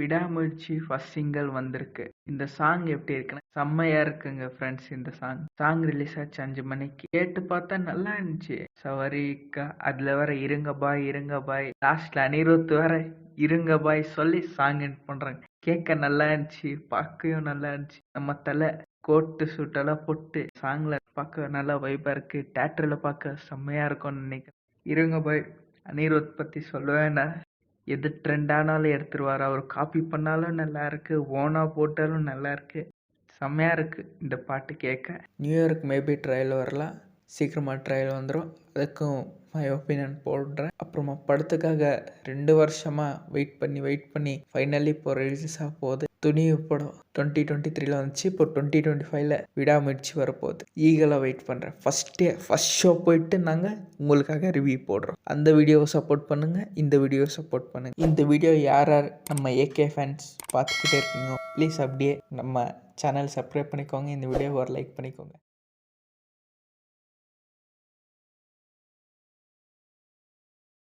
விடாமுயற்சி first single வந்திருக்கு. இந்த சாங் எப்படி இருக்குன்னா செம்மையா இருக்குங்க ஃப்ரெண்ட்ஸ். இந்த சாங் ரிலீஸ் ஆச்சு 5 மணிக்கு. கேட்டு பார்த்தா நல்லா இருந்துச்சு. சவரிக்கா அதுல வேற இருங்க பாய் லாஸ்ட்ல அனிருத் வேற இருங்க பாய் சொல்லி சாங் எண்ட் பண்றாங்க. கேட்க நல்லா இருந்துச்சு, பார்க்கவும் நல்லா இருந்துச்சு. நம்ம தலை கோட்டு சூட்டெல்லாம் போட்டு சாங்ல பார்க்க நல்லா வைப்பா இருக்கு. தேட்டர்ல பார்க்க செம்மையா இருக்கும்னு நினைக்கிறேன். இருங்க பாய் அனிருத் பத்தி சொல்லவேண்டா. எது ட்ரெண்ட் ஆனாலும் எடுத்துருவாரு. அவர் காப்பி பண்ணாலும் நல்லா இருக்கு, ஓனா போட்டாலும் நல்லா இருக்கு. செம்மையா இருக்கு இந்த பாட்டு கேட்க. நியூ இயருக்கு மேபி ட்ரையல் வரலாம், சீக்கிரமாக ட்ரையல் வந்துடும். அதுக்கும் மை ஒப்பீனியன் போடுறேன். அப்புறமா படத்துக்காக 2 வருஷமாக வெயிட் பண்ணி ஃபைனலி இப்போ ரிலீஸ் ஆக போகுது. துணிவு படம் 2023 வந்துச்சு. இப்போ 2025 விடாமுயற்சி வரப்போகுது. ஈகலாக வெயிட் பண்ணுறேன். ஃபஸ்ட் ஷோ போயிட்டு நாங்கள் உங்களுக்காக ரிவ்யூ போடுறோம். அந்த வீடியோவை சப்போர்ட் பண்ணுங்கள், இந்த வீடியோவை சப்போர்ட் பண்ணுங்கள். இந்த வீடியோ யார் நம்ம ஏகே ஃபேன்ஸ் பார்த்துக்கிட்டே இருக்கீங்க ப்ளீஸ் அப்படியே நம்ம சேனல் சப்ஸ்கிரைப் பண்ணிக்கோங்க. இந்த வீடியோவை ஒரு லைக் பண்ணிக்கோங்க.